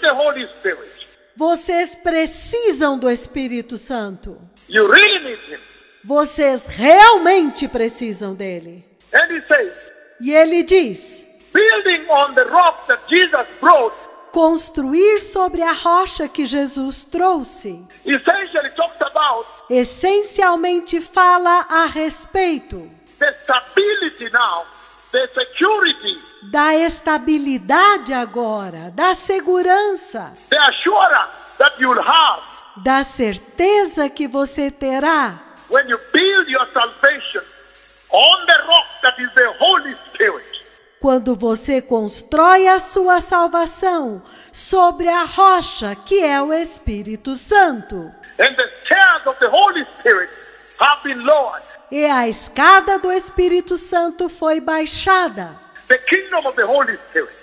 the Holy Spirit. Vocês precisam do Espírito Santo. You really need him. Vocês realmente precisam dele. And he says, E ele diz: building on the rock that Jesus brought, construir sobre a rocha que Jesus trouxe. essentially talks about Essencialmente fala a respeito the stability now, the security, da estabilidade agora, da segurança, the assurance that you'll have da certeza que você terá when you build your salvation on the rock that is the Holy Spirit. quando você constrói a sua salvação sobre a rocha que é o Espírito Santo. And the stairs of the Holy Spirit have been lowered. E a escada do Espírito Santo foi baixada. The kingdom of the Holy Spirit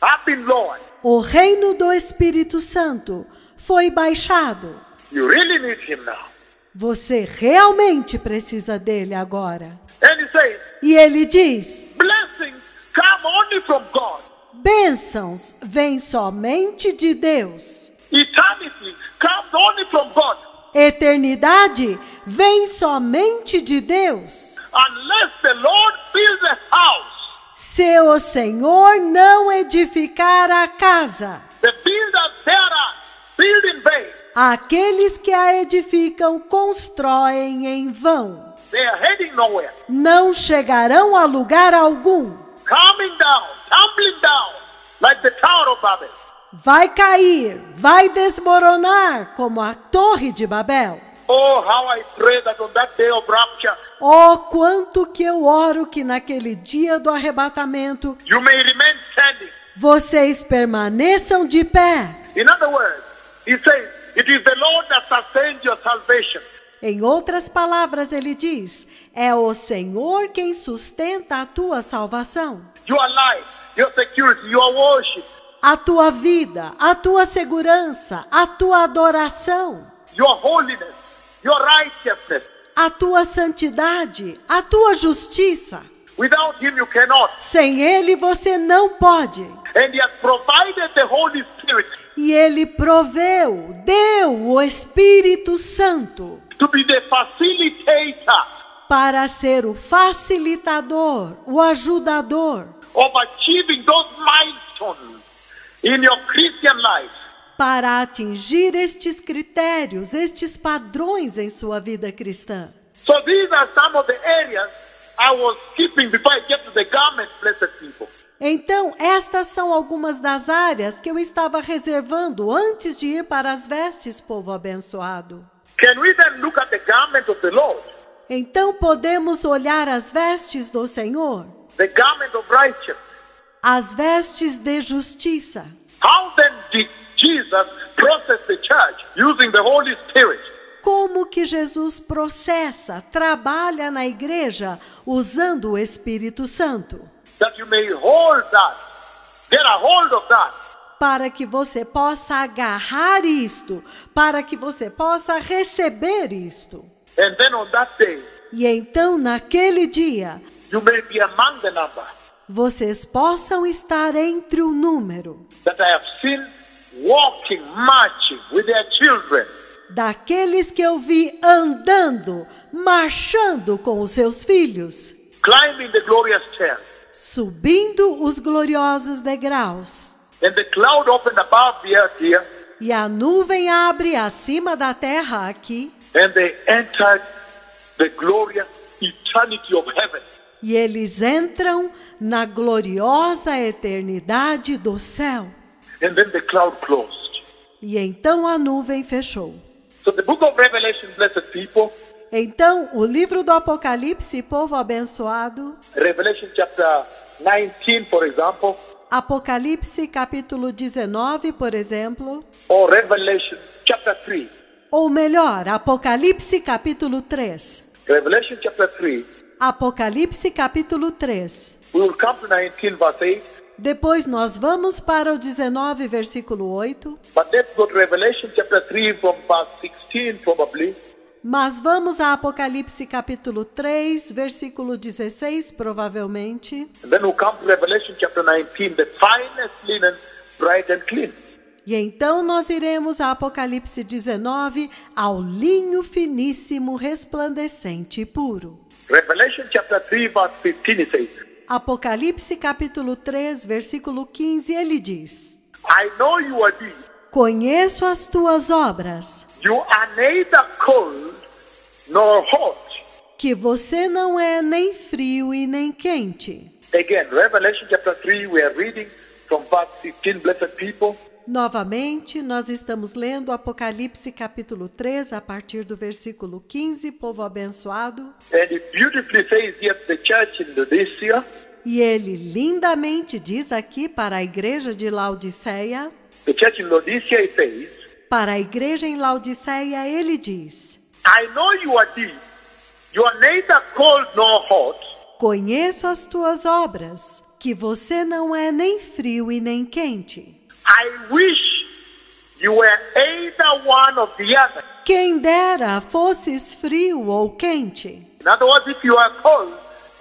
have been lowered. O reino do Espírito Santo foi baixado. You really need him now. Você realmente precisa dele agora. And he says, E ele diz: blessings come only from God. bênçãos vêm somente de Deus. Eternity comes only from God. Eternidade vem somente de Deus. Unless the Lord builds a house, Se o Senhor não edificar a casa, the builders thereof build in vain. aqueles que a edificam constroem em vão. They are heading nowhere. Não chegarão a lugar algum. Coming down, tumbling down, like the Tower of Babel. Vai cair, vai desmoronar como a Torre de Babel. Oh, how I pray that on that day of rapture, Oh, quanto que eu oro que naquele dia do arrebatamento you may remain standing. vocês permaneçam de pé. In other words, he says, it is the Lord that sustains your salvation. Em outras palavras, ele diz: é o Senhor quem sustenta a tua salvação, Your life, your security, your worship, a tua vida, a tua segurança, a tua adoração, your holiness, your righteousness. a tua santidade, a tua justiça. Without him you cannot. Sem ele você não pode. And he has provided the Holy Spirit E ele deu o Espírito Santo to be the facilitator para ser o facilitador, o ajudador, of achieving those milestones in your Christian life. para atingir estes critérios, estes padrões em sua vida cristã. So these are some of the areas I was skipping before I get to the garments, blessed people. Então, estas são algumas das áreas que eu estava reservando antes de ir para as vestes, povo abençoado. Can we then look at the garment of the Lord, Então, podemos olhar as vestes do Senhor, the garment of righteousness? as vestes de justiça. How then did Jesus process the church using the Holy Spirit? Como que Jesus processa, trabalha na igreja usando o Espírito Santo, That you may hold that, get a hold of that, para que você possa agarrar isto, para que você possa receber isto. and then on that day, E então, naquele dia, you may be among the number vocês possam estar entre o número that I have seen walking, marching with their children, daqueles que eu vi andando, marchando com os seus filhos, climbing the glorious stairs. subindo os gloriosos degraus. And the cloud opened above the earth here, E a nuvem abre acima da terra aqui, and they entered the glorious eternity of heaven. e eles entram na gloriosa eternidade do céu. And then the cloud closed. E então a nuvem fechou. So the book of Revelation, blessed people, Então, o livro do Apocalipse, povo abençoado, Revelation chapter 19, for example, Apocalipse capítulo 19, por exemplo, or Revelation chapter 3. ou melhor, Apocalipse capítulo 3. Revelation chapter 3, Apocalipse capítulo 3. we will come to 19 verse 8, Depois nós vamos para o 19, versículo 8. but let's go to Revelation chapter 3 from verse 16 probably. Mas vamos a Apocalipse capítulo 3, versículo 16, provavelmente. And then we'll come to Revelation chapter 19, the finest linen, bright and clean. E então nós iremos a Apocalipse 19, ao linho finíssimo, resplandecente e puro. Revelation chapter 3 verse 15 it says, Apocalipse capítulo 3, versículo 15, ele diz: I know your deeds. Conheço as tuas obras, You are neither cold nor hot. que você não é nem frio e nem quente. Again, Revelation chapter 3, we are reading from verse 15, blessed people. Novamente, nós estamos lendo Apocalipse capítulo 3, a partir do versículo 15, povo abençoado. And it beautifully says here to the church in Laodicea, E ele lindamente diz aqui para a igreja de Laodiceia, the church in Laodicea, it says, para a igreja em Laodiceia, ele diz: I know your deeds. You are neither cold nor hot. Conheço as tuas obras, que você não é nem frio e nem quente. I wish you were either one of the other. Quem dera fosses frio ou quente. In other words, if you are cold,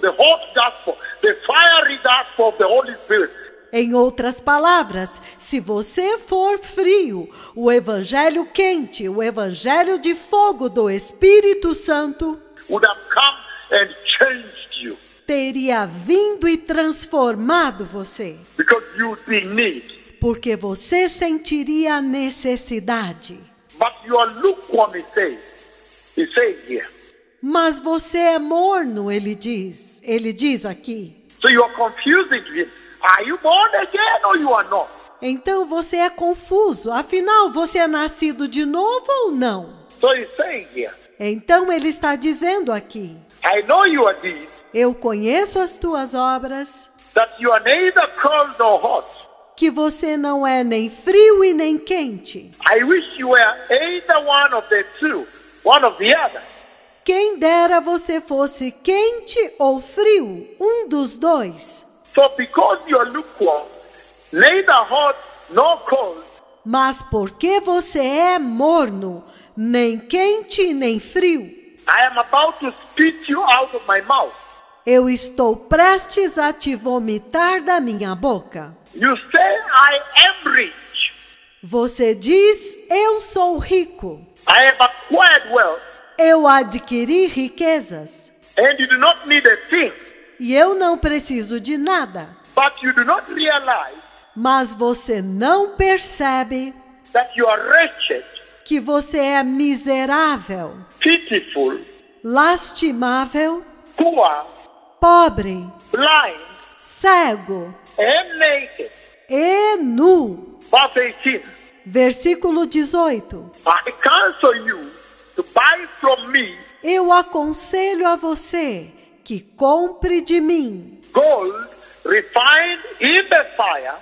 the hot gospel, the fiery gospel of the Holy Spirit, Em outras palavras, se você for frio, o evangelho quente, o evangelho de fogo do Espírito Santo, would have come and changed you teria vindo e transformado você, because you'd be in need. porque você sentiria a necessidade. But you are lukewarm, he says here. Mas você é morno, ele diz aqui. So you are confusing him. Are you born again or you are not? Então você é confuso, afinal você é nascido de novo ou não? So he's saying here, Então ele está dizendo aqui: I know your deeds, eu conheço as tuas obras, that you are neither cold nor hot. que você não é nem frio e nem quente. I wish you were either one of the two, one of the other. Quem dera você fosse quente ou frio, um dos dois. So because you are lukewarm, neither hot nor cold, Mas porque você é morno, nem quente nem frio, I am about to spit you out of my mouth. eu estou prestes a te vomitar da minha boca. You say I am rich. Você diz: eu sou rico, I have acquired wealth, eu adquiri riquezas, and you do not need a thing. e eu não preciso de nada. But you do not realize Mas você não percebe that you are wretched, que você é miserável, pitiful, lastimável, poor, pobre, blind, cego and naked. e nu. Verse 18. Versículo 18. I counsel you to buy from me Eu aconselho a você que compre de mim gold refined in the fire,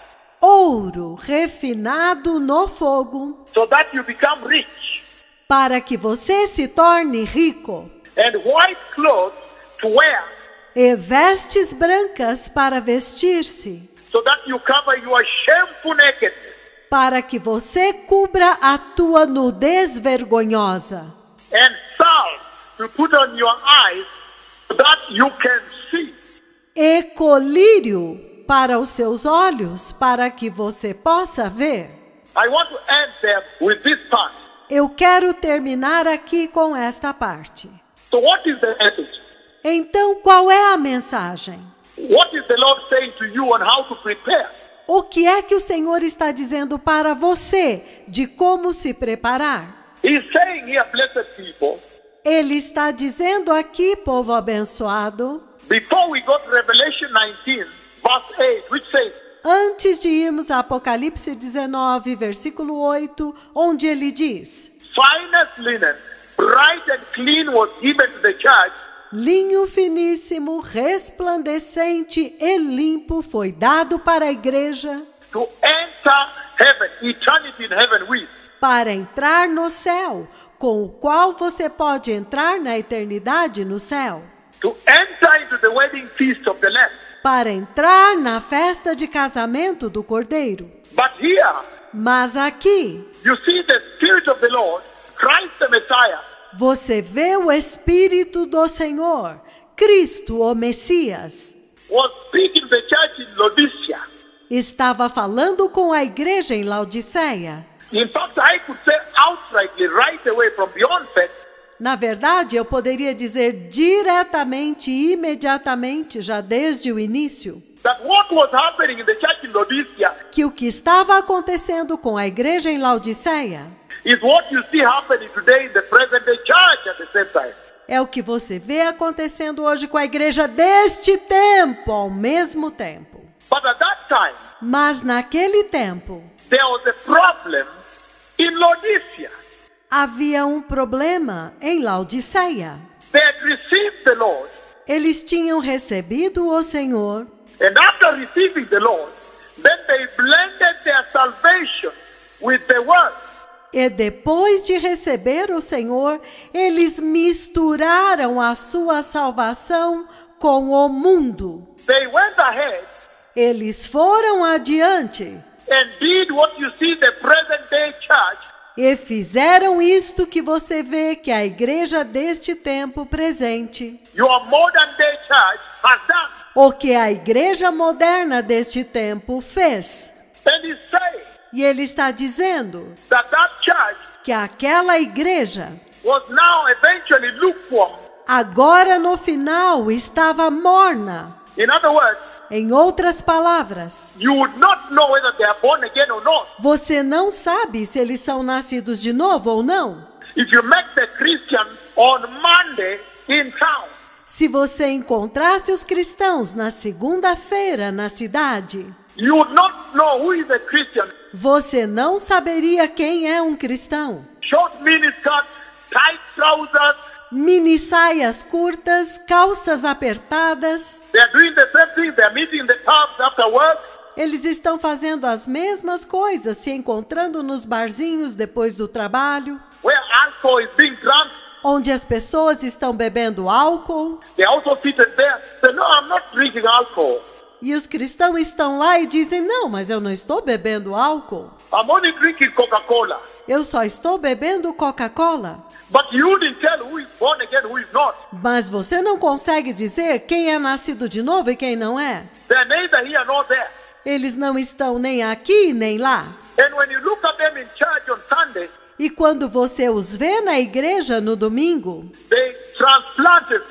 ouro refinado no fogo, so that you become rich, para que você se torne rico, and white clothes to wear, e vestes brancas para vestir-se, so that you cover your shameful nakedness, para que você cubra a tua nudez vergonhosa, and salve to put on your eyes, so that you can see. e colírio para os seus olhos, para que você possa ver. I want to end there with this part. Eu quero terminar aqui com esta parte. So what is the message? Então, qual é a mensagem? What is the Lord saying to you on how to prepare? O que é que o Senhor está dizendo para você de como se preparar? He's saying here, blessed people, Ele está dizendo aqui, povo abençoado, before we go to Revelation 19, verse 8, which says, antes de irmos a Apocalipse 19, versículo 8, onde ele diz: finest linen, bright and clean was given to the church, linho finíssimo, resplandecente e limpo foi dado para a igreja, to enter heaven, eternity in heaven with. para entrar no céu, com o qual você pode entrar na eternidade no céu, To enter into the wedding feast of the Lamb. para entrar na festa de casamento do Cordeiro. But here, Mas aqui, you see the Spirit of the Lord, Christ the Messiah, você vê o Espírito do Senhor, Cristo, o Messias, was speaking to the church in Laodicea. estava falando com a igreja em Laodiceia. In fact, I could say outrightly, right away from the onset, Na verdade, eu poderia dizer diretamente e imediatamente, já desde o início, that what was happening in the church in Laodicea que o que estava acontecendo com a igreja em Laodiceia is what you see happening today in the present day church at the same time. é o que você vê acontecendo hoje com a igreja deste tempo, ao mesmo tempo. But at that time, Mas naquele tempo, there was a problem in Laodicea. havia um problema em Laodiceia. They had received the Lord, Eles tinham recebido o Senhor, and after receiving the Lord, then they blended their salvation with the world. e depois de receber o Senhor, eles misturaram a sua salvação com o mundo. They went ahead Eles foram adiante and did what you see the present day church e fizeram isto que você vê que a igreja deste tempo presente, your modern day church has done. o que a igreja moderna deste tempo fez. And he's saying E ele está dizendo that church que aquela igreja, was now eventually lukewarm. agora no final, estava morna. In other words, Em outras palavras, you would not know whether they are born again or not. você não sabe se eles são nascidos de novo ou não. If you met the Christian on Monday in town, Se você encontrasse os cristãos na segunda-feira na cidade, you would not know who is a Christian. você não saberia quem é um cristão. Short miniskirt, tight trousers, Mini saias curtas, calças apertadas. they are doing the same thing. They are meeting in the pubs after work. Eles estão fazendo as mesmas coisas, se encontrando nos barzinhos depois do trabalho, Where alcohol is being drunk, onde as pessoas estão bebendo álcool. they are also seated there. Say, no, I'm not drinking alcohol. E os cristãos estão lá e dizem, não, mas eu não estou bebendo álcool. I'm only drinking Coca-Cola. Eu só estou bebendo Coca-Cola. But you didn't tell who is born again, who is not. Mas você não consegue dizer quem é nascido de novo e quem não é. They're neither here nor there. Eles não estão nem aqui nem lá. And when you look at them in church on Sunday, E quando você os vê na igreja no domingo, they supplanted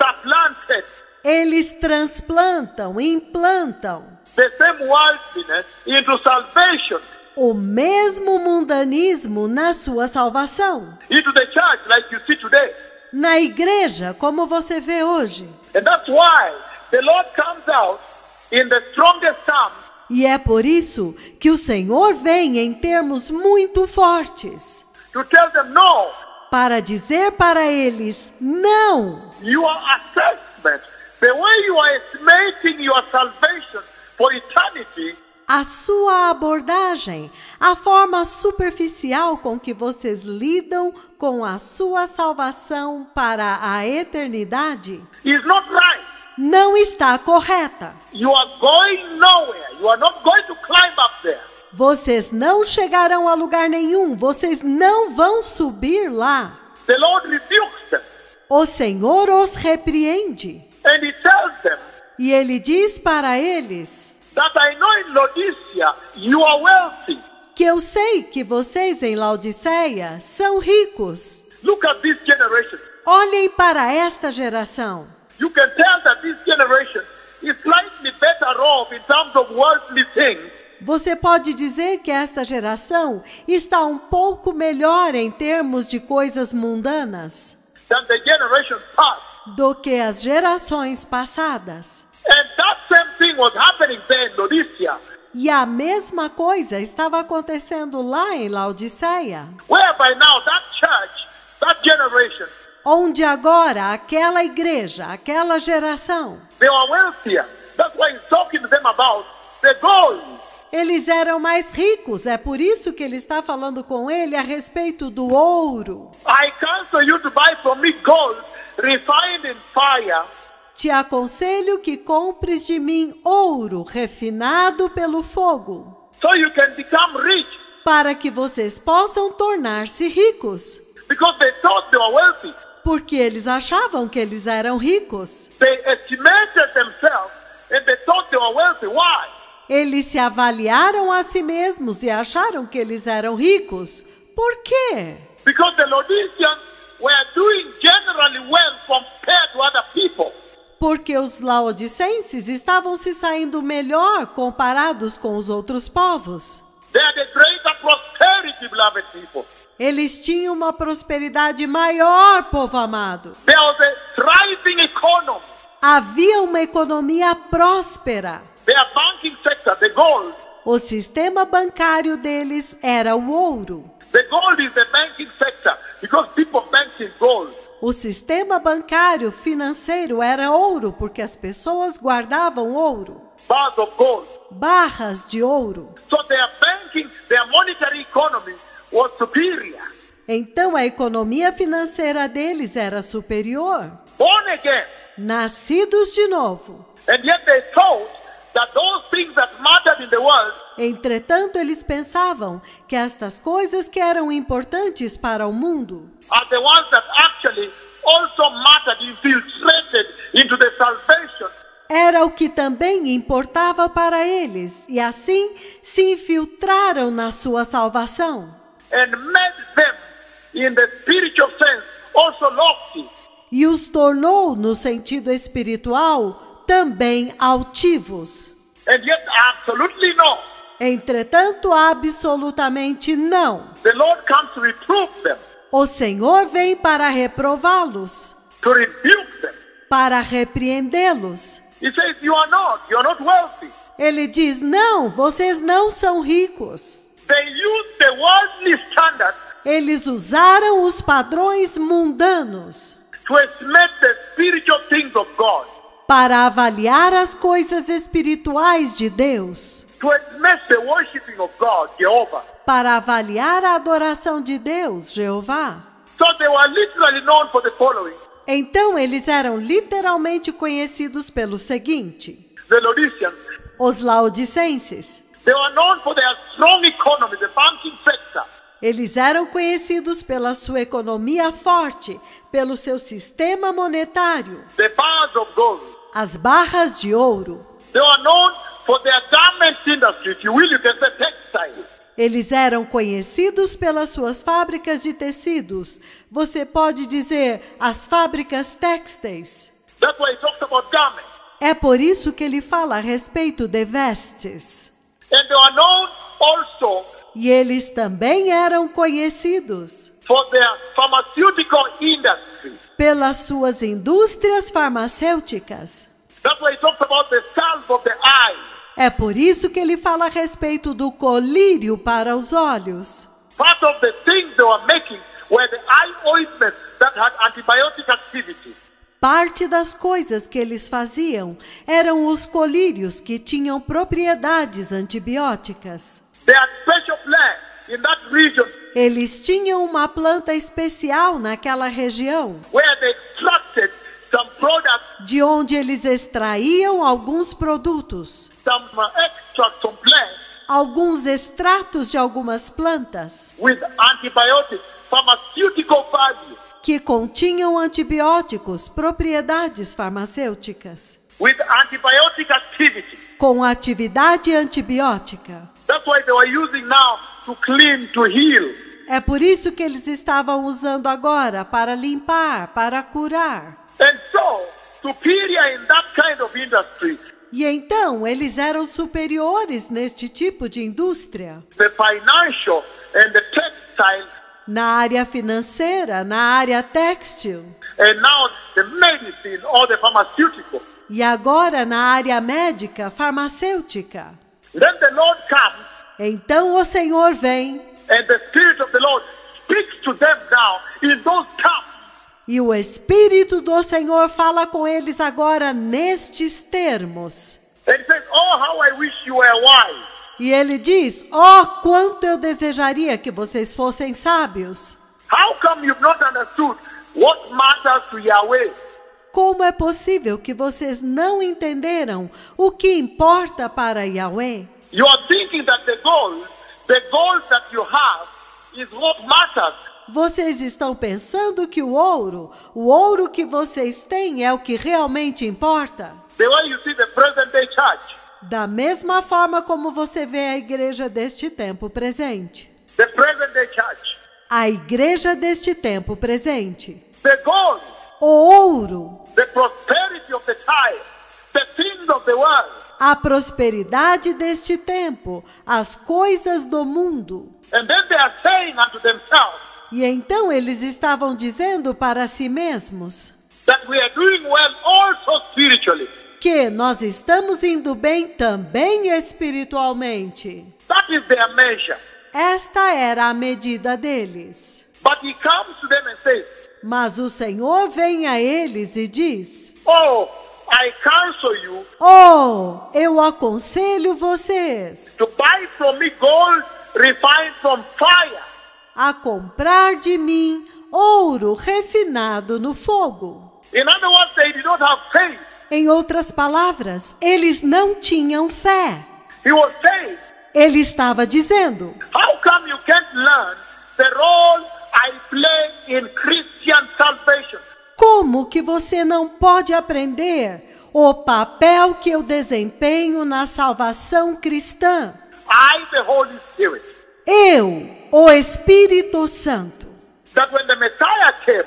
eles transplantam, implantam the same worldliness into salvation, o mesmo mundanismo na sua salvação. into the church like you see today. Na igreja, como você vê hoje. And that's why the Lord comes out in the strongest terms E é por isso que o Senhor vem em termos muito fortes to tell them, no, para dizer para eles, não. your assessment, the way you are estimating your salvation for eternity, A sua abordagem, a forma superficial com que vocês lidam com a sua salvação para a eternidade, is not right. não está correta. You are going nowhere. You are not going to climb up there. Vocês não chegarão a lugar nenhum, vocês não vão subir lá. The Lord rebukes them. O Senhor os repreende. And he tells them E ele diz para eles that I know in Laodicea you are wealthy. que eu sei que vocês em Laodiceia são ricos. Look at this generation. Olhem para esta geração. You can tell that this generation is slightly better off in terms of worldly things Você pode dizer que esta geração está um pouco melhor em termos de coisas mundanas than the generation past. do que as gerações passadas. And that same thing was happening there in Laodicea, E a mesma coisa estava acontecendo lá em Laodiceia, whereby now that church, that generation, onde agora aquela igreja, aquela geração, they were wealthier. That's why he's talking to them about the gold. eles eram mais ricos. É por isso que ele está falando com ele a respeito do ouro. I counsel you to buy from me gold refined in fire, Te aconselho que compres de mim ouro refinado pelo fogo, so you can become rich, para que vocês possam tornar-se ricos. because they thought they were wealthy. Porque eles achavam que eles eram ricos. They estimated themselves and they thought they were wealthy. Why? Eles se avaliaram a si mesmos e acharam que eles eram ricos. Por quê? Because the Laodiceans were doing generally well compared to other people. Porque os laodicenses estavam se saindo melhor comparados com os outros povos. They had a greater prosperity, beloved people. Eles tinham uma prosperidade maior, povo amado. There was a thriving economy. Havia uma economia próspera. Their banking sector, the gold. O sistema bancário deles era o ouro. The gold is the banking sector because people bank in gold. O sistema bancário financeiro era ouro porque as pessoas guardavam ouro. Bars of gold. Barras de ouro. So their banking, their monetary economy was superior. Então a economia financeira deles era superior. Born again. Nascidos de novo. And yet they thought that those things that mattered in the world, Entretanto, eles pensavam que estas coisas que eram importantes para o mundo are the ones that actually also mattered, infiltrated into the salvation. era o que também importava para eles, e assim se infiltraram na sua salvação. And made them, in the spiritual sense, also lofty. E os tornou, no sentido espiritual, também altivos. And yet absolutely no. Entretanto, absolutamente não. The Lord comes to reprove them, O Senhor vem para reprová-los, to rebuke them. para repreendê-los. He says, you are not wealthy. Ele diz, não, vocês não são ricos. They use the worldly standard Eles usaram os padrões mundanos to estimate the spiritual things of God, para avaliar as coisas espirituais de Deus, to estimate the worshiping of God, Jehovah. para avaliar a adoração de Deus, Jeová. So they were literally known for the following. Então eles eram literalmente conhecidos pelo seguinte: The Laodiceans, os laodicenses. they were known for their strong economy, the banking sector. Eles eram conhecidos pela sua economia forte, pelo seu sistema monetário, The bars of gold. as barras de ouro. They were known for their garment industry, if you will, you can say textile. Eles eram conhecidos pelas suas fábricas de tecidos. Você pode dizer as fábricas têxteis. That's why he talks about garments. É por isso que ele fala a respeito de vestes. And they were known also E eles também eram conhecidos for their pharmaceutical industry. pelas suas indústrias farmacêuticas. That's why he talks about the salve of the eye. É por isso que ele fala a respeito do colírio para os olhos. Part of the things they were making were the eye ointments that had antibiotic activity. Parte das coisas que eles faziam eram os colírios que tinham propriedades antibióticas. They had special plants in that region Eles tinham uma planta especial naquela região, where they extracted some products, de onde eles extraíam alguns produtos, some extracts from plants alguns extratos de algumas plantas with antibiotics, pharmaceutical value, que continham antibióticos, propriedades farmacêuticas, with antibiotic activity. com atividade antibiótica. That's why they were using now to clean, to heal. É por isso que eles estavam usando agora para limpar, para curar. And so, superior in that kind of industry, E então eles eram superiores neste tipo de indústria, the financial and the textile, na área financeira, na área têxtil, and now the medicine or the pharmaceutical. e agora na área médica, farmacêutica. Then the Lord comes Então o Senhor vem and the Spirit of the Lord speaks to them now in those terms. e o Espírito do Senhor fala com eles agora nestes termos. And he says, oh, how I wish you were wise. E ele diz, oh, quanto eu desejaria que vocês fossem sábios. How come you've not understood what matters to Yahweh? Como é possível que vocês não entenderam o que importa para Yahweh? You are thinking that the gold that you have is what matters. Vocês estão pensando que o ouro que vocês têm é o que realmente importa? The way you see the present day church, Da mesma forma como você vê a igreja deste tempo presente. the present day church. A igreja deste tempo presente. The gold, O ouro, the prosperity of the time, the things of the world. a prosperidade deste tempo, as coisas do mundo. And then they are saying unto themselves E então eles estavam dizendo para si mesmos that we are doing well also spiritually. que nós estamos indo bem também espiritualmente. That is their measure. Esta era a medida deles. But he comes to them and says, Mas o Senhor vem a eles e diz: oh, I counsel you Oh, eu aconselho vocês to buy from me gold refined from fire, a comprar de mim ouro refinado no fogo. in other words, they did not have faith. Em outras palavras, eles não tinham fé. He was saying, Ele estava dizendo: how come you can't learn the role I play in Christian salvation? Como que você não pode aprender o papel que eu desempenho na salvação cristã? I, the Holy Spirit. Eu, o Espírito Santo, That when the Messiah came,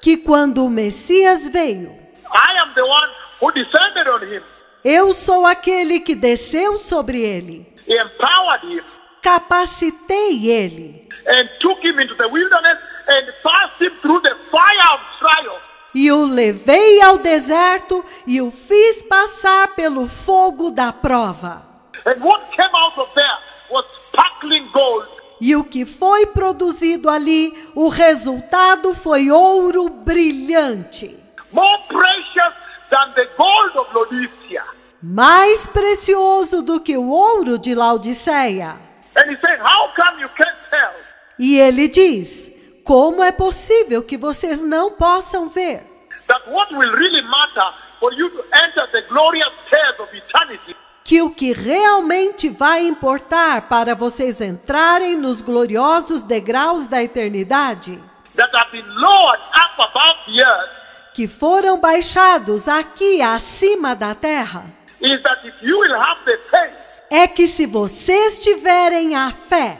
que quando o Messias veio, I am the one who descended on him. eu sou aquele que desceu sobre ele, He empowered him capacitei ele and took him into the wilderness and passed him through the fire of trial. e o levei ao deserto e o fiz passar pelo fogo da prova. And what came out of there was sparkling gold. E o que foi produzido ali, o resultado foi ouro brilhante, More precious than the gold of Laodicea. mais precioso do que o ouro de Laodiceia. And he said, how come you can't tell E ele diz: como é possível que vocês não possam ver that what will really matter for you to enter the glorious stairs of eternity que o que realmente vai importar para vocês entrarem nos gloriosos degraus da eternidade, that have been lowered up above the earth, que foram baixados aqui acima da terra, is that if you will have the faith é que se vocês tiverem a fé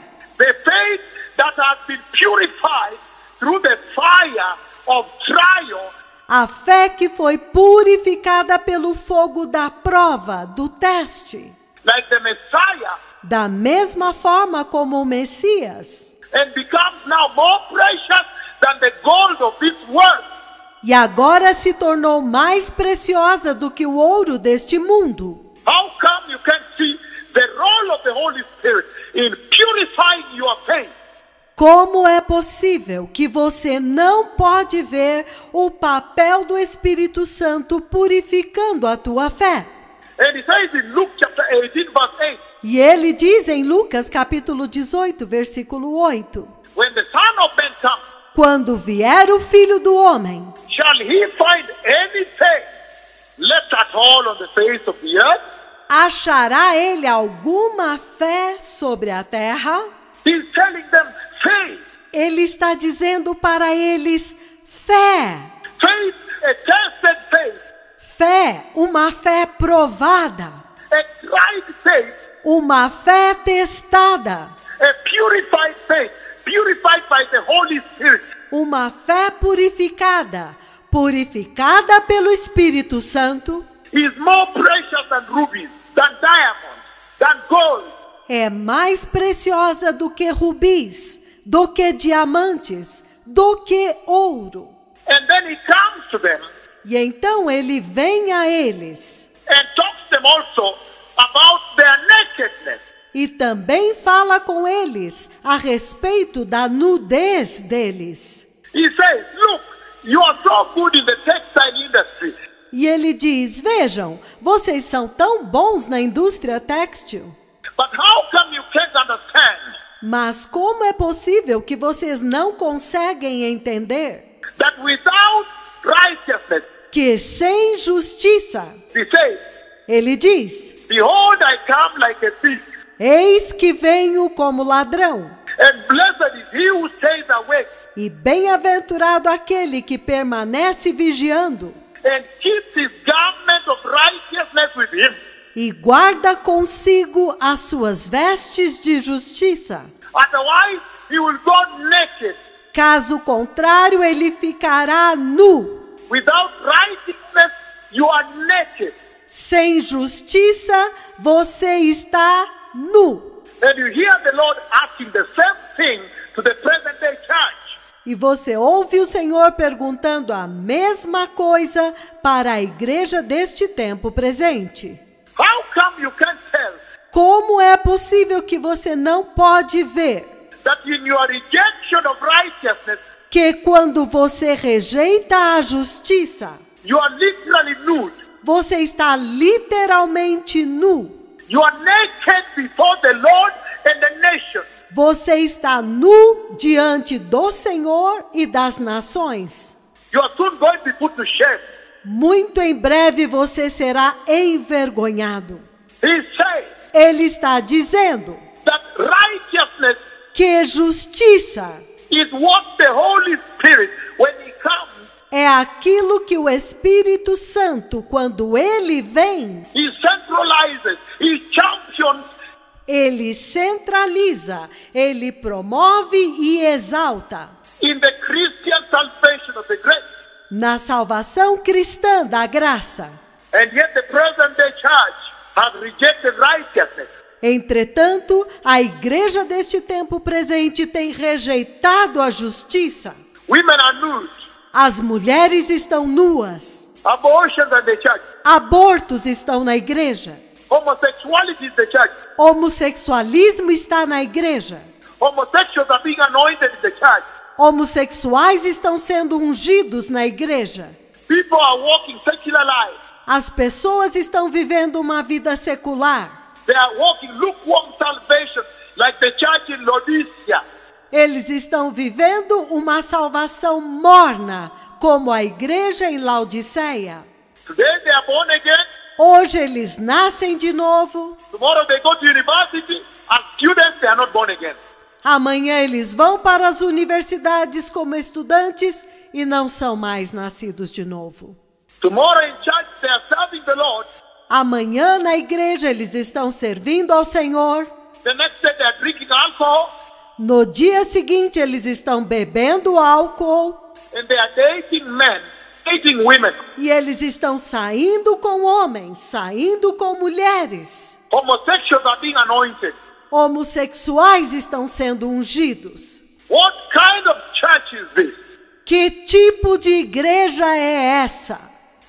that has been purified through the fire of trial, a fé que foi purificada pelo fogo da prova, do teste, like the Messiah, da mesma forma como o Messias, and becomes now more precious than the gold of this world. e agora se tornou mais preciosa do que o ouro deste mundo. How come you can't see the role of the Holy Spirit in purifying your faith? Como é possível que você não pode ver o papel do Espírito Santo purificando a tua fé? And he says in Luke chapter 18 verse 8, E ele diz em Lucas capítulo 18, versículo 8, when the Son of Man comes, quando vier o Filho do Homem, shall he find any faith left at all on the face of the earth? achará ele alguma fé sobre a terra? He's telling them faith. Ele está dizendo para eles fé. Faith, a tested faith, Fé, uma fé provada, a tried faith, uma fé testada, a purified faith, purified by the Holy Spirit. uma fé purificada, purificada pelo Espírito Santo, Is more precious than rubies, than diamonds, than gold. é mais preciosa do que rubis, do que diamantes, do que ouro. And then he comes to them E então ele vem a eles and talks to them also about their nakedness. e também fala com eles a respeito da nudez deles. He says, look, you are so good in the textile industry. E ele diz: vejam, vocês são tão bons na indústria têxtil, But how come you can't understand mas como é possível que vocês não conseguem entender that without righteousness, que sem justiça, he says, ele diz, behold, I come like a thief, eis que venho como ladrão, and blessed is he who stays awake e bem-aventurado aquele que permanece vigiando and keeps his garment of righteousness with him. e guarda consigo as suas vestes de justiça. Otherwise, he will go naked. Caso contrário, ele ficará nu. Without righteousness, you are naked. Sem justiça, você está nu. And you hear the Lord asking the same thing to the present day church. E você ouve o Senhor perguntando a mesma coisa para a igreja deste tempo presente. How come you can't tell Como é possível que você não pode ver that in your rejection of righteousness, que quando você rejeita a justiça, you are literally nude? você está literalmente nu? You are naked before the Lord and the nation. Você está nu diante do Senhor e das nações. You are soon going to be put to shame. Muito em breve você será envergonhado. He says Ele está dizendo that righteousness que justiça is what the Holy Spirit, when He comes, é aquilo que o Espírito Santo, quando ele vem, He centralizes, He champions. ele centraliza, ele promove e exalta In the Christian salvation of the grace. na salvação cristã da graça. And yet the present day church has rejected righteousness. Entretanto, a igreja deste tempo presente tem rejeitado a justiça. Women are nude. As mulheres estão nuas. Abortions are in the church. Abortos estão na igreja. Homosexuality is the church. Homossexualismo está na igreja. Homosexuals are being anointed in the church. Homossexuais estão sendo ungidos na igreja. People are walking secular lives. As pessoas estão vivendo uma vida secular. They are walking lukewarm salvation like the church in Laodicea. Eles estão vivendo uma salvação morna, como a igreja em Laodiceia. Today they are born again. Hoje eles nascem de novo. Tomorrow they go to university. As students, they are not born again. Amanhã eles vão para as universidades como estudantes e não são mais nascidos de novo. Tomorrow in church, they are serving the Lord. Amanhã na igreja eles estão servindo ao Senhor. The next day they are drinking alcohol. No dia seguinte eles estão bebendo álcool. And they are dating men, dating women. E eles estão saindo com homens, saindo com mulheres. Homosexuals are being anointed. Homossexuais estão sendo ungidos. What kind of church is this? Que tipo de igreja é essa?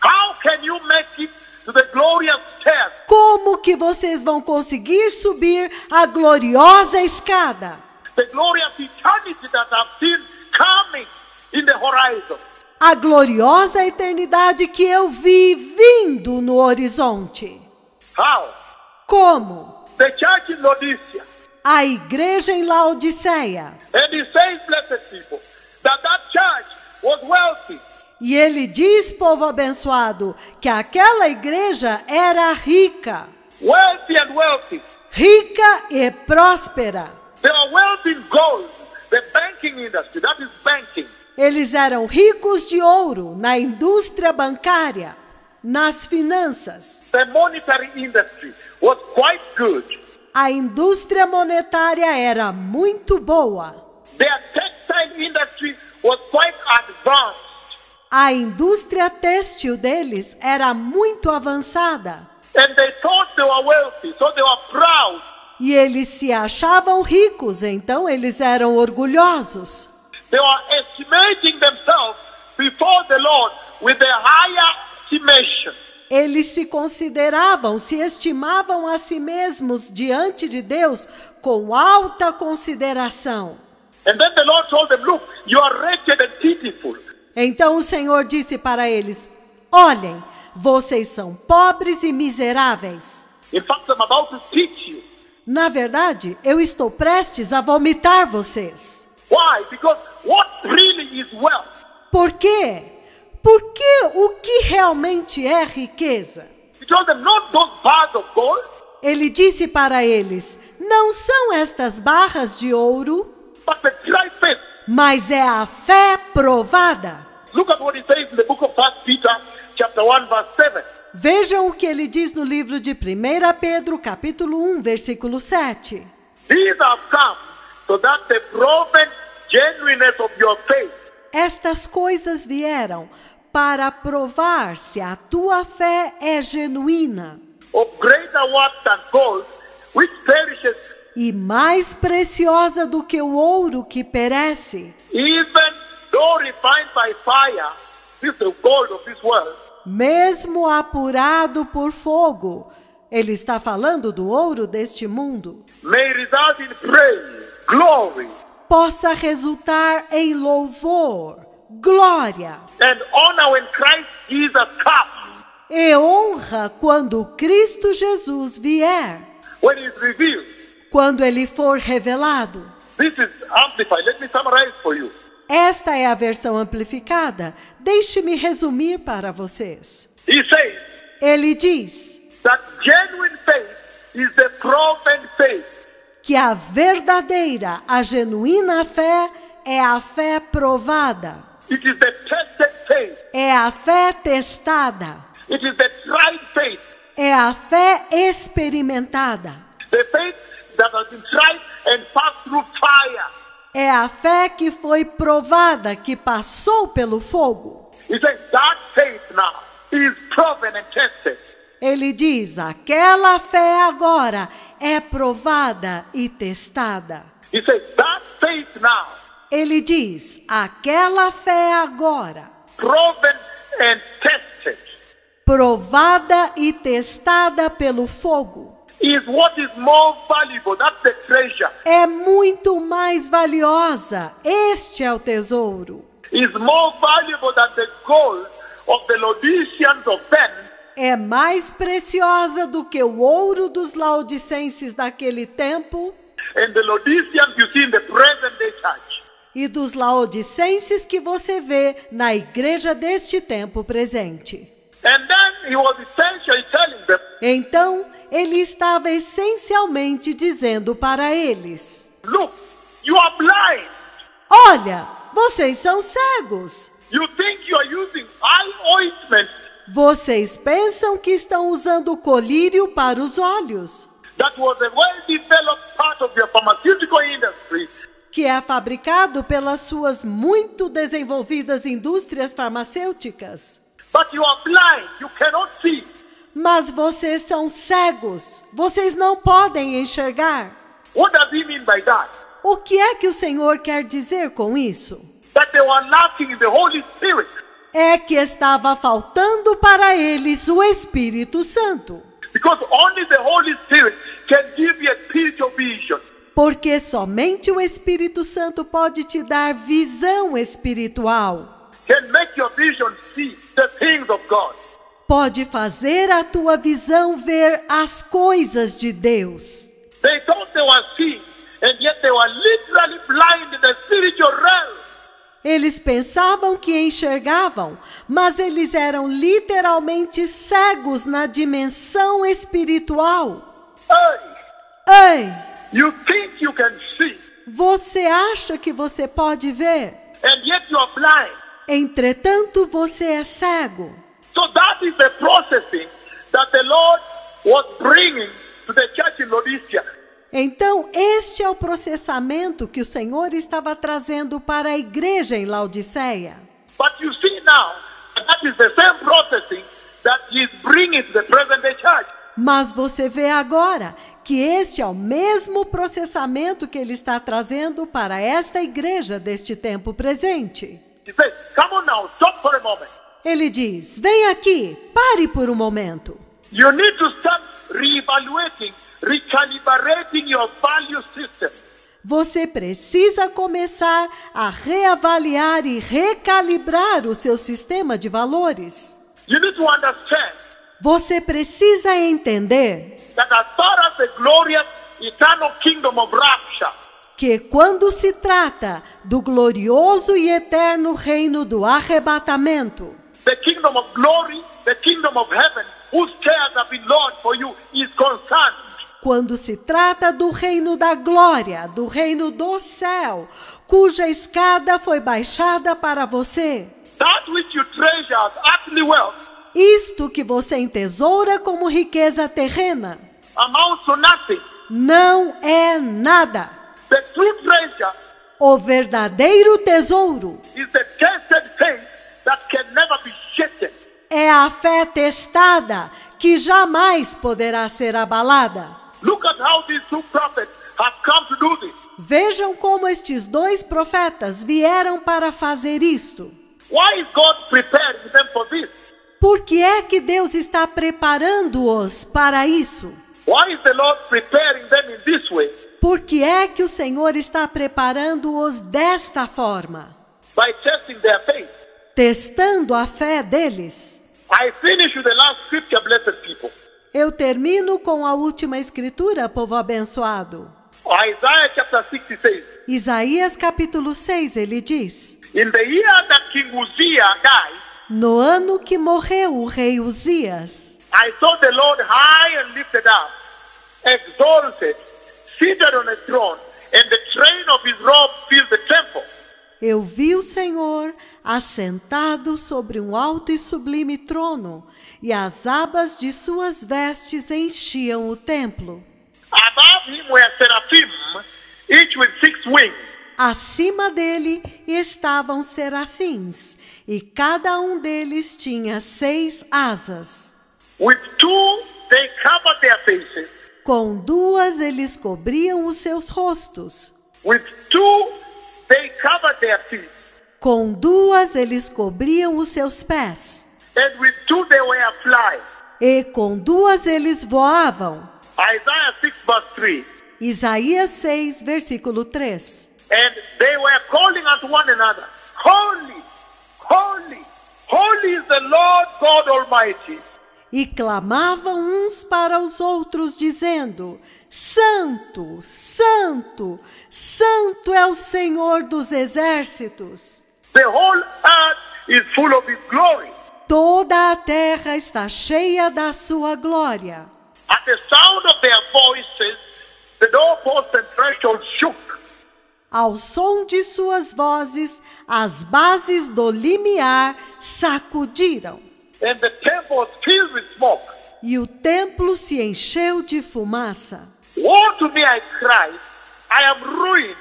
How can you make it to the glorious stairs? Como que vocês vão conseguir subir a gloriosa escada? The glorious eternity that I've seen coming in the horizon. A gloriosa eternidade que eu vi vindo no horizonte. How? Como? The church in Laodicea. A igreja em Laodiceia. And he says, blessed people, that church was wealthy. E ele diz, povo abençoado, que aquela igreja era rica. Wealthy and wealthy. Rica e próspera. They are wealthy in gold. The banking industry, that is banking. Eles eram ricos de ouro na indústria bancária, nas finanças. The monetary industry was quite good. A indústria monetária era muito boa. Their textile industry was quite advanced. A indústria têxtil deles era muito avançada. And they thought they were wealthy, so they were proud. E eles se achavam ricos, então eles eram orgulhosos. They were estimating themselves before the Lord with a higher estimation. Eles se estimavam a si mesmos diante de Deus com alta consideração. And then the Lord told them, look, you are wretched and pitiful. Então o Senhor disse para eles, olhem, vocês são pobres e miseráveis. In fact, I'm about to teach you. Na verdade, eu estou prestes a vomitar vocês. Why? Because what really is wealth? Por quê? Porque o que realmente é riqueza? He told them, not those bars of gold. Ele disse para eles, não são estas barras de ouro, But the dry faith. mas é a fé provada. Look at what he says in the book of 1 Peter, chapter 1, verse 7. Vejam o que ele diz no livro de 1 Pedro, capítulo 1, versículo 7. These have come so that the proven genuineness of your faith, Estas coisas vieram para provar se a tua fé é genuína of greater worth than gold, which perishes, e mais preciosa do que o ouro que perece, even though refined by fire, this is the gold of this world, mesmo apurado por fogo. Ele está falando do ouro deste mundo. may result in praise, glory, Possa resultar em louvor, glória and honor when Christ Jesus comes, e honra quando Cristo Jesus vier, when he is revealed. quando ele for revelado. This is amplified. Let me summarize for you. Esta é a versão amplificada. Deixe-me resumir para vocês. He says Ele diz that genuine faith is the proven faith. que a verdadeira, a genuína fé é a fé provada, It is the tested faith. é a fé testada, It is the tried faith. é a fé experimentada, The faith that has been tried and passed through fire. é a fé que foi provada, que passou pelo fogo. He says that faith now is proven and tested. Ele diz, aquela fé agora é provada e testada. He says that faith now, Ele diz, aquela fé agora, proven and tested, provada e testada pelo fogo, is what is more valuable. That's the treasure. é muito mais valiosa. Este é o tesouro. Is more valuable than the gold of the Laodiceans of then. É mais preciosa do que o ouro dos laodicenses daquele tempo And the Laodiceans you see in the present day church. e dos laodicenses que você vê na igreja deste tempo presente. And then he was essentially telling them, Então, ele estava essencialmente dizendo para eles: look, you are blind. olha, vocês são cegos. You think you are using eye ointment Vocês pensam que estão usando colírio para os olhos, that was a well-developed part of your pharmaceutical industry, que é fabricado pelas suas muito desenvolvidas indústrias farmacêuticas. but you are blind. You cannot see. Mas vocês são cegos. Vocês não podem enxergar. What does he mean by that? O que é que o Senhor quer dizer com isso? That they were lacking in the Holy Spirit. É que estava faltando para eles o Espírito Santo. Because only the Holy Spirit can give you a spiritual vision. Porque somente o Espírito Santo pode te dar visão espiritual. Can make your vision see the things of God. Pode fazer a tua visão ver as coisas de Deus. They thought they were seeing, and yet they were literally blind in the spiritual realm. Eles pensavam que enxergavam, mas eles eram literalmente cegos na dimensão espiritual. Hey, Ei, you think you can see, você acha que você pode ver? and yet you are blind. Entretanto, você é cego. So that is the processing that the Lord was bringing to the church in Laodicea. Então, este é o processamento que o Senhor estava trazendo para a igreja em Laodiceia. But you see now, that is the same processing that he is bringing to the present day church. Mas você vê agora que este é o mesmo processamento que ele está trazendo para esta igreja deste tempo presente. He says, come on now, stop for a moment. Ele diz, vem aqui, pare por um momento. You need to start reevaluating, recalibrating your value system. Você precisa começar a reavaliar e recalibrar o seu sistema de valores. You need to understand Você precisa entender that as far as the glorious eternal kingdom of rapture, que quando se trata do glorioso e eterno reino do arrebatamento, the kingdom of glory, the kingdom of heaven, whose cares have been Lord for you, is concerned. quando se trata do reino da glória, do reino do céu, cuja escada foi baixada para você, That which you treasure as earthly wealth, Isto que você entesoura como riqueza terrena amounts to nothing. não é nada. The true treasure O verdadeiro tesouro is the tested faith that can never be shaken. é a fé testada, que jamais poderá ser abalada. Look at how these two prophets have come to do this. Vejam como estes dois profetas vieram para fazer isto. Why is God preparing them for this? Por que é que Deus está preparando-os para isso? Why is the Lord preparing them in this way? Por que é que o Senhor está preparando-os desta forma? By testing their faith. Testando a fé deles. I finish with the last scripture, blessed people. Eu termino com a última escritura, povo abençoado. Isaiah chapter 60 says, Isaías capítulo 6, ele diz: in the year that King Uzziah died, no ano que morreu o rei Uzias, I saw the Lord high and lifted up, exalted, seated on a throne, and the train of his robe filled the temple. eu vi o Senhor assentado sobre um alto e sublime trono, e as abas de suas vestes enchiam o templo. Above him were seraphim, each with 6 wings. Acima dele estavam serafins, e cada um deles tinha 6 asas. With 2 they covered their faces. Com 2 eles cobriam os seus rostos. With 2 they covered their feet. Com 2 eles cobriam os seus pés. And with 2 they were flying. E com 2 eles voavam. Isaiah 6 verse 3. Isaías 6, versículo 3. And they were calling unto one another, Holy, holy, holy is the Lord God Almighty. E clamavam uns para os outros, dizendo: Santo, Santo, Santo é o Senhor dos exércitos. The whole earth is full of his glory. Toda a terra está cheia da sua glória. At the sound of their voices, the doorposts and thresholds shook. Ao som de suas vozes, as bases do limiar sacudiram. And the temple was filled with smoke. E o templo se encheu de fumaça. Woe to me, I cried, I am ruined.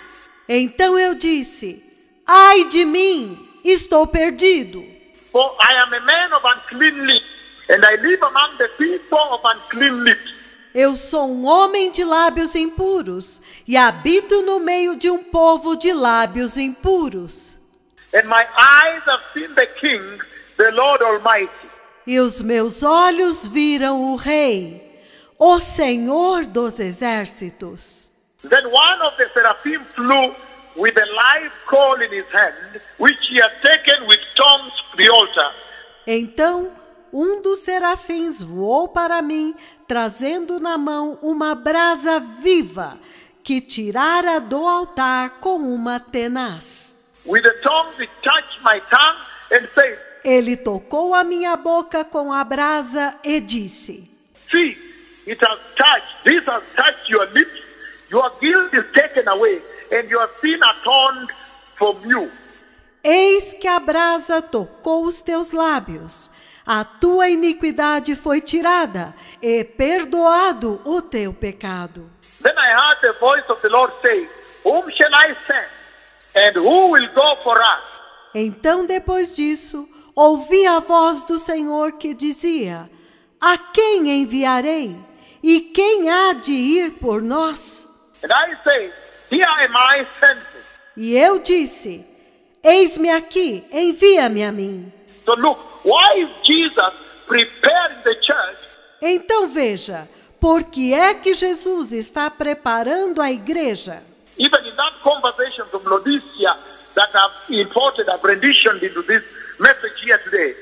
Então eu disse: ai de mim, estou perdido. For I am a man of unclean lips, and I live among the people of unclean lips. Eu sou um homem de lábios impuros, e habito no meio de um povo de lábios impuros. And my eyes have seen the King, the Lord Almighty. E os meus olhos viram o Rei, o Senhor dos exércitos. Then one of the seraphim flew with a live coal in his hand, which he had taken with tongs to the altar. Então um dos serafins voou para mim, trazendo na mão uma brasa viva, que tirara do altar com uma tenaz. With the tongs it touched my tongue and said, Ele tocou a minha boca com a brasa e disse: See, this has touched your lips, your guilt is taken away, and your sin atoned from you. Eis que a brasa tocou os teus lábios. A tua iniquidade foi tirada, e perdoado o teu pecado. Then I heard the voice of the Lord say, Whom shall I send? And who will go for us? Então, depois disso, ouvi a voz do Senhor que dizia: A quem enviarei? E quem há de ir por nós? And I say, Here am I, sent me. E eu disse: Eis-me aqui, envia-me a mim. So look, why is Jesus preparing the church? Então veja, por que é que Jesus está preparando a igreja? Even in that conversation from Laodicea that I've renditioned into this message here today.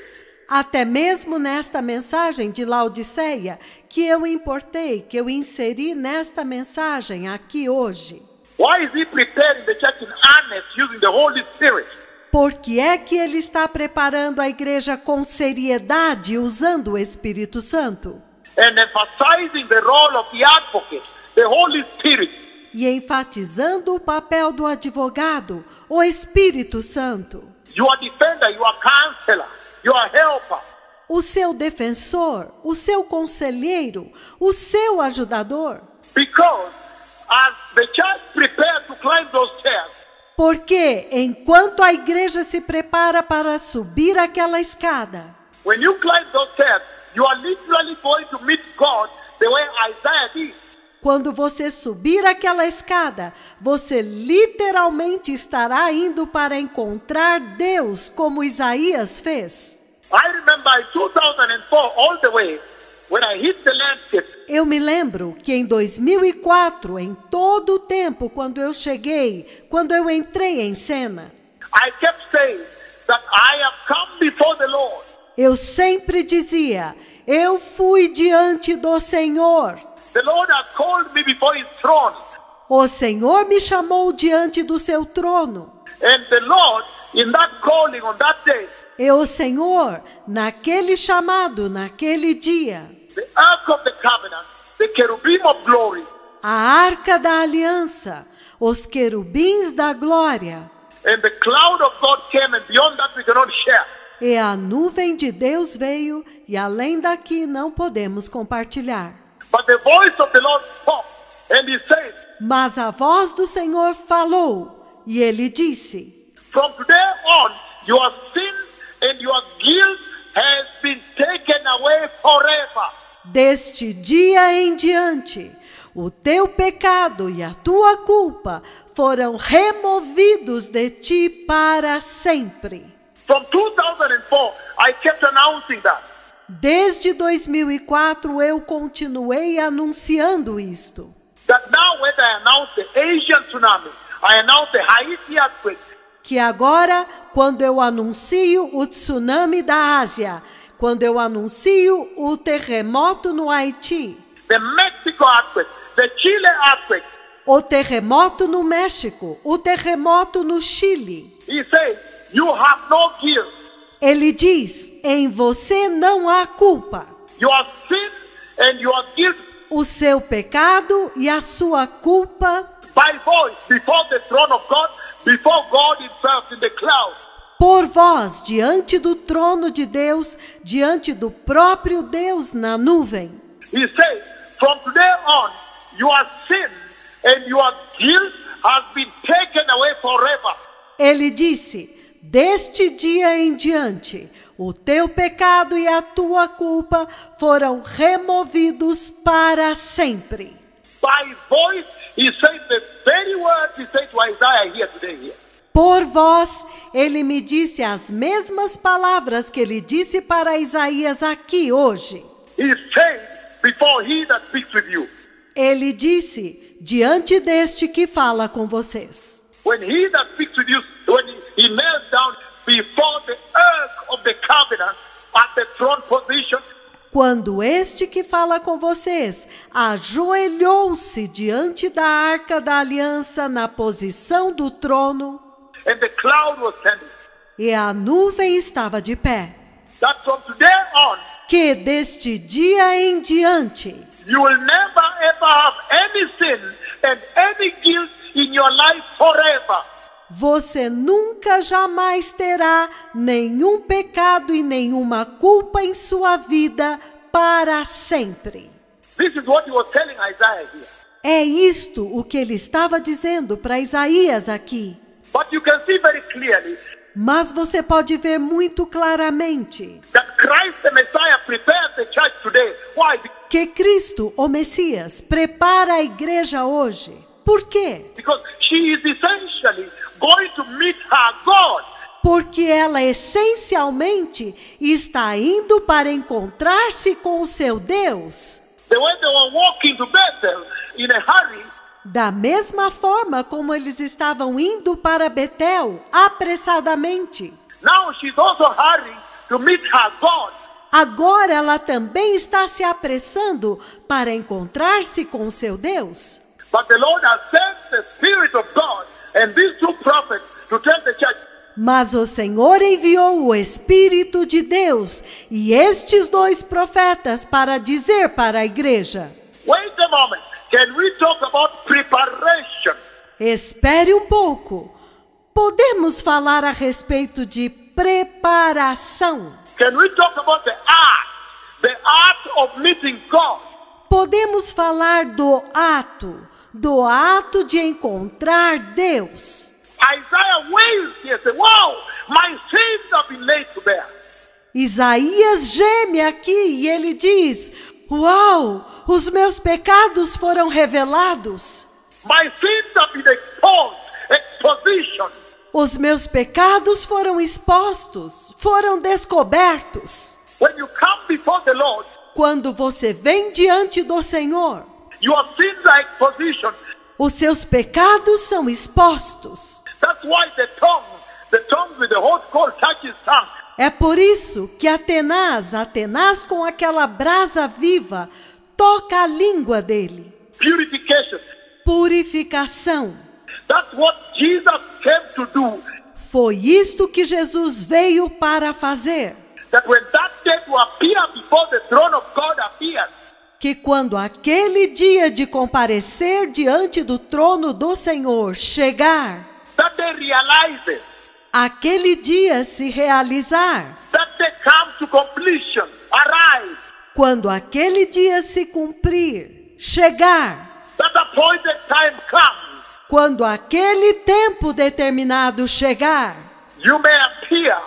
Até mesmo nesta mensagem de Laodiceia, que eu importei, que eu inseri nesta mensagem aqui hoje. Why is he preparing the church in earnest using the Holy Spirit? Por que é que ele está preparando a igreja com seriedade, usando o Espírito Santo? And emphasizing the role of the advocate, the Holy Spirit. E enfatizando o papel do advogado, o Espírito Santo. Your defender, your counselor, your helper. o seu defensor, o seu conselheiro, o seu ajudador. Because as the church prepares to climb those stairs, Porque enquanto a igreja se prepara para subir aquela escada, when you climb those stairs, you are literally going to meet God the way Isaiah did. quando você subir aquela escada, você literalmente estará indo para encontrar Deus, como Isaías fez. I remember in 2004 all the way, when I hit the landscape, Eu me lembro que em 2004, em todo o tempo, quando eu entrei em cena, I kept saying that I have come before the Lord. eu sempre dizia, eu fui diante do Senhor. The Lord has called me before his throne. O Senhor me chamou diante do seu trono. And the Lord, in that calling on that day, E o Senhor, naquele chamado, naquele dia, the ark of the covenant, the cherubim of glory, a arca da aliança, os querubins da glória and the cloud of God came, and beyond that we cannot share. e a nuvem de Deus veio, e além daqui não podemos compartilhar. But the voice of the Lord spoke, and he said, Mas a voz do Senhor falou, e ele disse, from today on, your sin and your guilt has been taken away forever. deste dia em diante, o teu pecado e a tua culpa foram removidos de ti para sempre. From 2004, I kept announcing that. Desde 2004 eu continuei anunciando isto. That now when I announce the Asian tsunami, I announce the Haiti earthquake, Que agora, quando eu anuncio o tsunami da Ásia, quando eu anuncio o terremoto no Haiti, the Mexico earthquake, the Chile earthquake, o terremoto no México, o terremoto no Chile, he says, you have no guilt. ele diz, em você não há culpa. Your sin and your guilt O seu pecado e a sua culpa, by voice before the throne of God, before God himself in the cloud. por vós, diante do trono de Deus, diante do próprio Deus na nuvem. He says, from today on, your sin and your guilt has been taken away forever. Ele disse, deste dia em diante, o teu pecado e a tua culpa foram removidos para sempre. By voice, he said the very words he said to Isaiah here today. Por vós, ele me disse as mesmas palavras que ele disse para Isaías aqui hoje. He said, before he that speaks with you. Ele disse, diante deste que fala com vocês. When he that speaks with you, when he knelt down before the ark of the covenant at the throne position, Quando este que fala com vocês ajoelhou-se diante da arca da aliança na posição do trono, and the cloud was standing, e a nuvem estava de pé, that from today on, que deste dia em diante, you will never ever have any sin and any guilt in your life forever. você nunca jamais terá nenhum pecado e nenhuma culpa em sua vida para sempre. This is what he was telling Isaiah here. É isto o que ele estava dizendo para Isaías aqui. But you can see very clearly Mas você pode ver muito claramente that Christ the Messiah prepares the church today. Why? que Cristo, o Messias, prepara a igreja hoje. Por quê? Because she is essentially going to meet her God. Porque ela essencialmente está indo para encontrar-se com o seu Deus. The way they were walking to Bethel in a hurry, Da mesma forma como eles estavam indo para Betel apressadamente. now she's also hurrying to meet her God. Agora ela também está se apressando para encontrar-se com o seu Deus. But the Lord has sent the Spirit of God and these two prophets to tell the church, Mas o Senhor enviou o Espírito de Deus e estes dois profetas para dizer para a igreja: wait a moment, can we talk about preparation? espere um pouco. Podemos falar a respeito de preparação. Can we talk about the ark the art of meeting God. Podemos falar do ato de encontrar Deus. Isaiah wails here, say, wow, my sins have been laid to bear. Isaías geme aqui e ele diz: uau, os meus pecados foram revelados. My sins have been exposition. Os meus pecados foram expostos, foram descobertos. When you come before the Lord, Quando você vem diante do Senhor, your sins are exposition. os seus pecados são expostos. That's why the tongue with the hot coal touches tongue. É por isso que Atenas com aquela brasa viva, toca a língua dele. Purification. Purificação. That's what Jesus came to do. Foi isto que Jesus veio para fazer. That when that day to appear before the throne of God appears, Que quando aquele dia de comparecer diante do trono do Senhor chegar, that day realizes, aquele dia se realizar, that day comes to completion, arrive, quando aquele dia se cumprir, chegar, that appointed time comes, quando aquele tempo determinado chegar, you may appear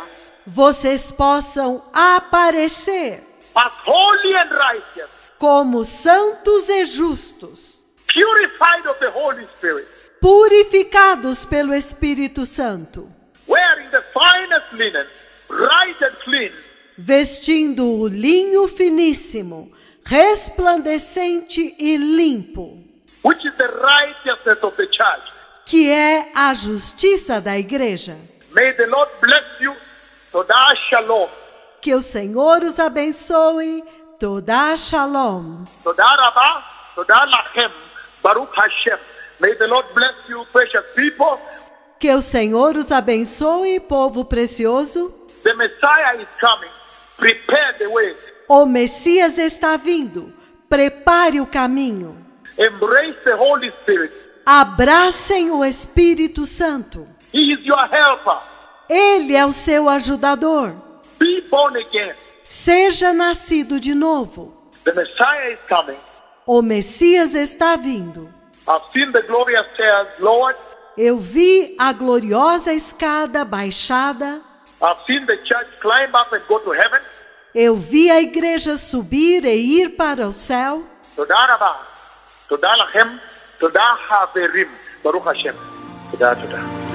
vocês possam aparecer as holy and righteous, como santos e justos, purified of the Holy Spirit, purificados pelo Espírito Santo, wearing the finest linen, bright and clean, vestindo o linho finíssimo, resplandecente e limpo, which is the righteousness of the church. que é a justiça da igreja. May the Lord bless you. Toda shalom. Que o Senhor os abençoe. Toda shalom. Toda rabah. Toda lachem. Baruch Hashem. May the Lord bless you, precious people. Que o Senhor os abençoe, povo precioso. The Messiah is coming. Prepare the way. O Messias está vindo. Prepare o caminho. Embrace the Holy Spirit. Abracem o Espírito Santo. He is your helper. Ele é o seu ajudador. Be born again. Seja nascido de novo. The Messiah is coming. O Messias está vindo. I've seen the glorious stairs lowered. Eu vi a gloriosa escada baixada. I've seen the church climb up and go to heaven. Eu vi a igreja subir e ir para o céu. Toda rabah. Toda lachem. Toda haverim. Baruch Hashem. Toda.